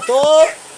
تو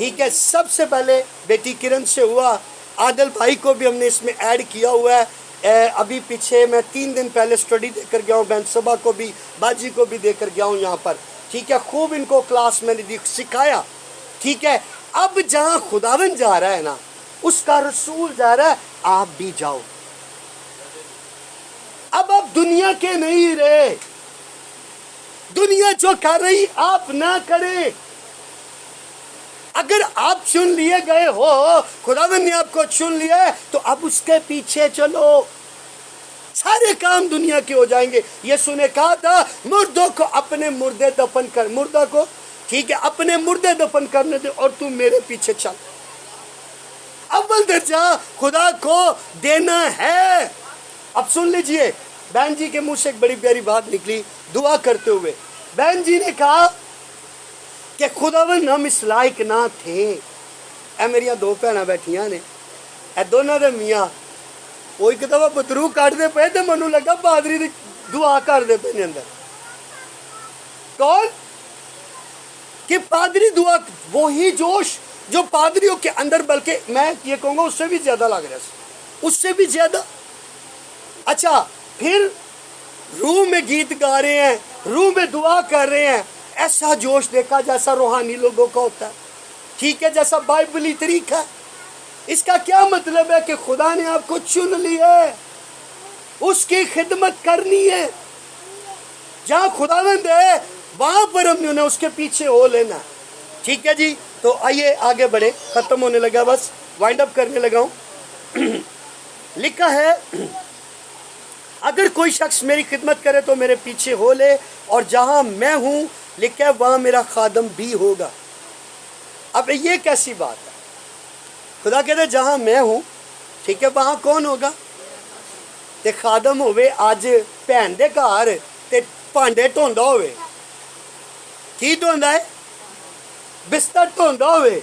ٹھیک ہے، سب سے پہلے بیٹی کرن سے ہوا، عادل بھائی کو بھی ہم نے اس میں ایڈ کیا ہوا ہے، ابھی پیچھے میں 3 دن پہلے سٹڈی دے کر گیا ہوں، بہن صبا کو بھی، باجی کو بھی دے کر گیا ہوں یہاں پر، ٹھیک ہے، خوب ان کو کلاس میں نے سکھایا، ٹھیک ہے۔ اب جہاں خداوند جا رہا ہے نا، اس کا رسول جا رہا ہے، آپ بھی جاؤ۔ اب آپ دنیا کے نہیں رہے، دنیا جو کر رہی آپ نہ کریں۔ اگر آپ چن لیے گئے ہو، خداوند نے آپ کو چن لیا ہے، تو اب اس کے پیچھے چلو، سارے کام دنیا کے ہو جائیں گے۔ یسوع نے کہا تھا مردوں کو اپنے مردے دفن کر، مردہ کو ٹھیک ہے اپنے مردے دفن کرنے دے اور تم میرے پیچھے چل۔ اول درجہ خدا کو دینا ہے۔ اب سن لیجئے، بہن جی کے منہ سے ایک بڑی پیاری بات نکلی دعا کرتے ہوئے۔ بہن جی نے کہا کہ خداوند ہم اس لائق نہ تھے۔ اے میریاں 2 بھیناں بیٹھیاں نے، اے دونوں دے میاں، وہ ایک دفعہ بترو کٹ دے پے تے منوں لگا پادری دی دعا کر دے پے نے اندر۔ کون؟ کہ پادری دعا، وہی جوش جو پادریوں کے اندر، بلکہ میں یہ کہوں گا اس سے بھی زیادہ لگ رہا ہے، اس سے بھی زیادہ۔ اچھا، پھر روح میں گیت گا رہے ہیں، روح میں دعا کر رہے ہیں، ایسا جوش دیکھا جیسا روحانی لوگوں کا ہوتا ہے، ٹھیک ہے، جیسا بائبلی طریقہ ہے۔ اس کا کیا مطلب ہے؟ کہ خدا نے آپ کو چن لیا ہے، اس کی خدمت کرنی ہے۔ جہاں خداوند ہے وہاں پر ہم نے اس کے پیچھے ہو لینا، ٹھیک ہے جی۔ تو آئیے آگے بڑھے، ختم ہونے لگا، بس وائنڈ اپ کرنے لگا ہوں۔ لکھا ہے اگر کوئی شخص میری خدمت کرے تو میرے پیچھے ہو لے، اور جہاں میں ہوں لکھا ہے وہاں میرا خادم بھی ہوگا۔ اب یہ کیسی بات ہے؟ خدا کہتے جہاں میں ہوں، ٹھیک ہے، وہاں کون ہوگا؟ تے خادم ہوئے آج بھین دے گھر تے پانڈے ٹوندا ہوئے، کی ٹوندا ہے؟ بستر ٹوندا ہوئے،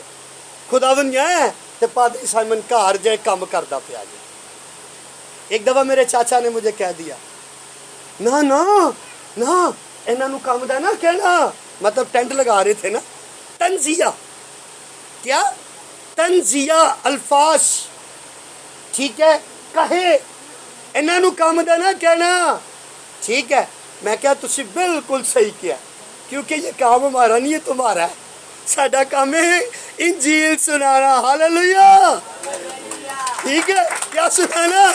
خداوند ہے تے پادری سائمن گھر جائے کام کردا پیا جی۔ ایک دفعہ میرے چاچا نے مجھے کہہ دیا، نہ نہ نہ انہاں نو کام دا نہ کہنا، مطلب ٹینٹ لگا رہے تھے نا، تنزیہ، کیا تنزیہ الفاظ، ٹھیک ہے، کہے انہاں نو کام دا نہ کہنا، ٹھیک ہے۔ میں کہا تسی بالکل صحیح کیا، کیونکہ یہ کام ہمارا نہیں ہے، تمہارا ہے۔ ساڈا کام ہے انجیل سنانا، ہاللیلویہ، ٹھیک ہے، کیا سنانا؟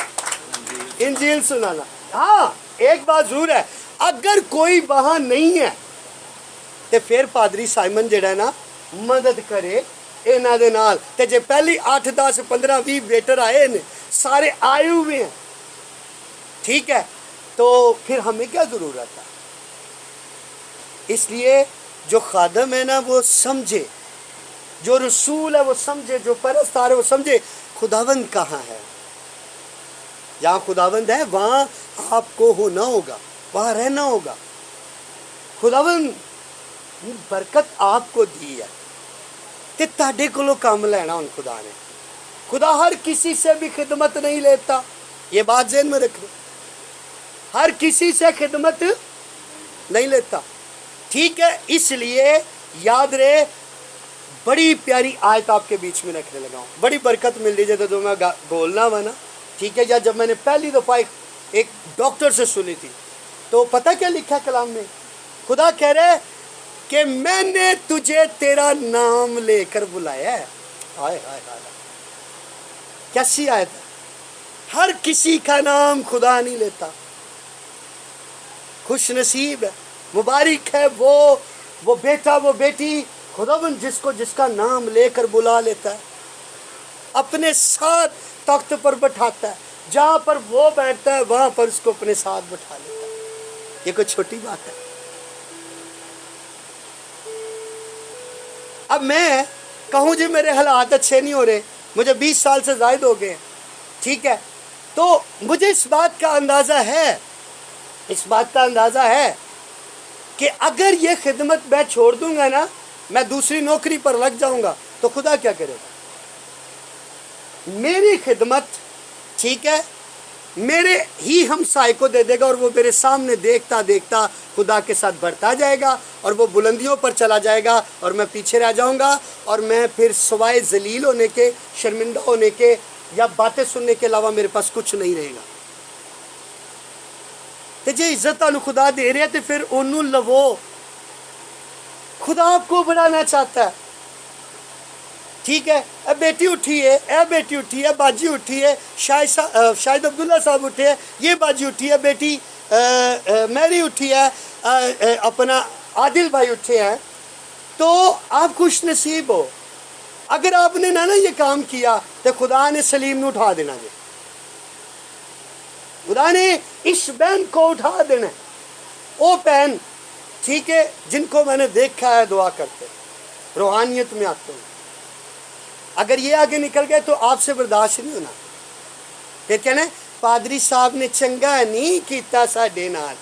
انجیل سنانا۔ ہاں ایک بات ضرور ہے، اگر کوئی وہاں نہیں ہے تو پھر پادری سائمن جڑا ہے نا مدد کرے انہاں دے نال، تے جے پہلی 8 10 15 20 ویٹر آئے نے، سارے آئے ہوئے ہیں، ٹھیک ہے، تو پھر ہمیں کیا ضرورت ہے؟ اس لیے جو خادم ہے نا وہ سمجھے، جو رسول ہے وہ سمجھے، جو پرستار ہے وہ سمجھے خداوند کہاں ہے۔ جہاں خداوند ہے وہاں آپ کو ہونا ہوگا، وہاں رہنا ہوگا۔ خداوند برکت آپ کو دی ہے کہ تاڑے کو لو کام لینا ان خدا نے۔ خدا ہر کسی سے بھی خدمت نہیں لیتا، یہ بات ذہن میں رکھ لو، ہر کسی سے خدمت نہیں لیتا، ٹھیک ہے۔ اس لیے یاد رہے، بڑی پیاری آیت آپ کے بیچ میں رکھنے لگا ہوں، بڑی برکت مل رہی ہے جو میں بولنا ہوا نا، ٹھیک ہے۔ یا جب میں نے پہلی دفعہ ایک ڈاکٹر سے سنی تھی تو پتہ کیا لکھا کلام میں؟ خدا کہہ رہے کہ میں نے تجھے تیرا نام لے کر بلایا ہے۔ ہائے ہائے ہائے، کیسی آیت ہے؟ ہر کسی کا نام خدا نہیں لیتا۔ خوش نصیب ہے، مبارک ہے وہ بیٹا وہ بیٹی خداوند جس کو جس کا نام لے کر بلا لیتا ہے، اپنے ساتھ تخت پر بٹھاتا ہے، جہاں پر وہ بیٹھتا ہے وہاں پر اس کو اپنے ساتھ بٹھا لیتا ہے۔ یہ کوئی چھوٹی بات ہے؟ اب میں کہوں جی میرے حالات اچھے نہیں ہو رہے، مجھے 20 سال سے زائد ہو گئے، ٹھیک ہے، تو مجھے اس بات کا اندازہ ہے کہ اگر یہ خدمت میں چھوڑ دوں گا نا، میں دوسری نوکری پر لگ جاؤں گا، تو خدا کیا کرے گا؟ میری خدمت، ٹھیک ہے، میرے ہی ہمسائے کو دے دے گا اور وہ میرے سامنے دیکھتا دیکھتا خدا کے ساتھ بڑھتا جائے گا اور وہ بلندیوں پر چلا جائے گا اور میں پیچھے رہ جاؤں گا اور میں پھر سوائے ذلیل ہونے کے، شرمندہ ہونے کے یا باتیں سننے کے علاوہ میرے پاس کچھ نہیں رہے گا۔ تو جی عزت تانوں خدا دے رہے تو پھر انہوں لوو، خدا آپ کو بڑھانا چاہتا ہے، ٹھیک ہے۔ اے بیٹی اٹھی ہے، اے بیٹی اٹھی ہے، باجی اٹھی ہے، شاہد عبداللہ صاحب اٹھے ہیں، یہ باجی اٹھی ہے، بیٹی میری اٹھی ہے، اپنا عادل بھائی اٹھے ہیں، تو آپ خوش نصیب ہو۔ اگر آپ نے نہ یہ کام کیا تو خدا نے سلیم نے اٹھا دینا جی، خدا نے اس بہن کو اٹھا دینا، وہ بہن ٹھیک ہے جن کو میں نے دیکھا ہے دعا کرتے روحانیت میں آتے ہیں، اگر یہ آگے نکل گئے تو آپ سے برداشت نہیں ہونا۔ پھر کہنا پادری صاحب نے چنگا نہیں کیتا ساڈے نال،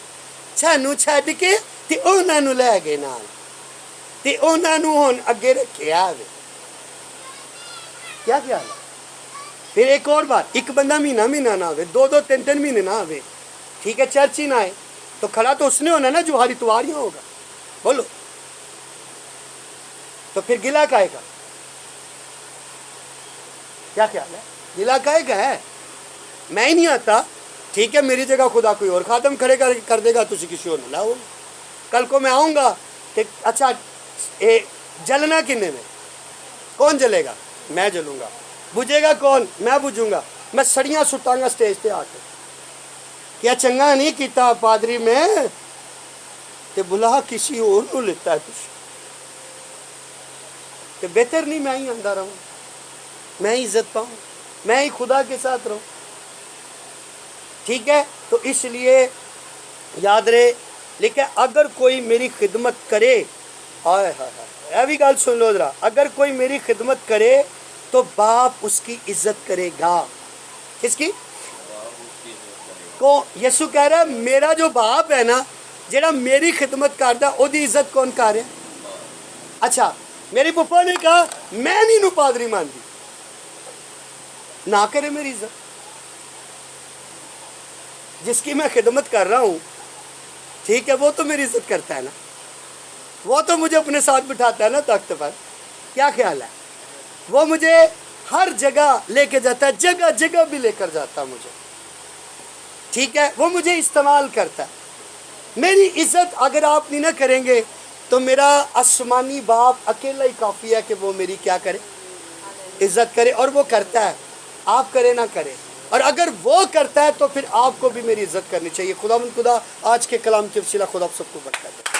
سانوں چھڈ کے تے انہاں نوں لے گئے نال تے انہاں نوں ہن اگے رکھیا ہے۔ کیا خیال ہے؟ پھر ایک اور بات، ایک بندہ مہینہ نہ آوے، دو تین مہینے نہ آوے، ٹھیک ہے، چرچ ہی نہ آئے تو کھڑا تو اس نے ہونا نا جو ہر اتوار ہی ہوگا، بولو تو پھر گلا کائے گا؟ کیا خیال ہے؟ گلا کائے گا ہے؟ میں ہی نہیں آتا، ٹھیک ہے، میری جگہ خدا کوئی اور خادم کھڑے کر دے گا، تجھے کسی اور نہ لاؤ۔ کل کو میں آؤں گا کہ اچھا جلنا کنے میں؟ کون جلے گا؟ میں جلوں گا۔ بجھے گا کون؟ میں بجھوں گا۔ میں سڑیاں سٹاں گا سٹیج پہ آ کے، کیا چنگا نہیں کیتا پادری میں تے بلا کسی اور نو لیتا ہے کچھ، کہ بہتر نہیں میں ہی اندر رہوں، میں ہی عزت پاؤں، میں ہی خدا کے ساتھ رہوں، ٹھیک ہے۔ تو اس لیے یاد رہے، لیکن اگر کوئی میری خدمت کرے، آئے ہائے ہائے، یہ بھی گل سن لو ذرا، اگر کوئی میری خدمت کرے تو باپ اس کی عزت کرے گا۔ کس کی؟ کو یسو کہہ رہا ہے میرا جو باپ ہے نا جڑا میری خدمت کرتا ہے، او دی عزت کون کر رہا ہے؟ اچھا میری پپا نے کہا میں نہیں نو پادری مانتی، نہ کرے میری عزت، جس کی میں خدمت کر رہا ہوں، ٹھیک ہے، وہ تو میری عزت کرتا ہے نا، وہ تو مجھے اپنے ساتھ بٹھاتا ہے نا تخت پر، کیا خیال ہے؟ وہ مجھے ہر جگہ لے کے جاتا ہے، جگہ جگہ بھی لے کر جاتا ہے مجھے، ٹھیک ہے، وہ مجھے استعمال کرتا ہے۔ میری عزت اگر آپ نہیں نہ کریں گے تو میرا آسمانی باپ اکیلا ہی کافی ہے کہ وہ میری کیا کرے؟ عزت کرے، اور وہ کرتا ہے، آپ کرے نہ کرے، اور اگر وہ کرتا ہے تو پھر آپ کو بھی میری عزت کرنی چاہیے۔ خدا آج کے کلام کے وسیلہ خدا آپ سب کو برکت دے۔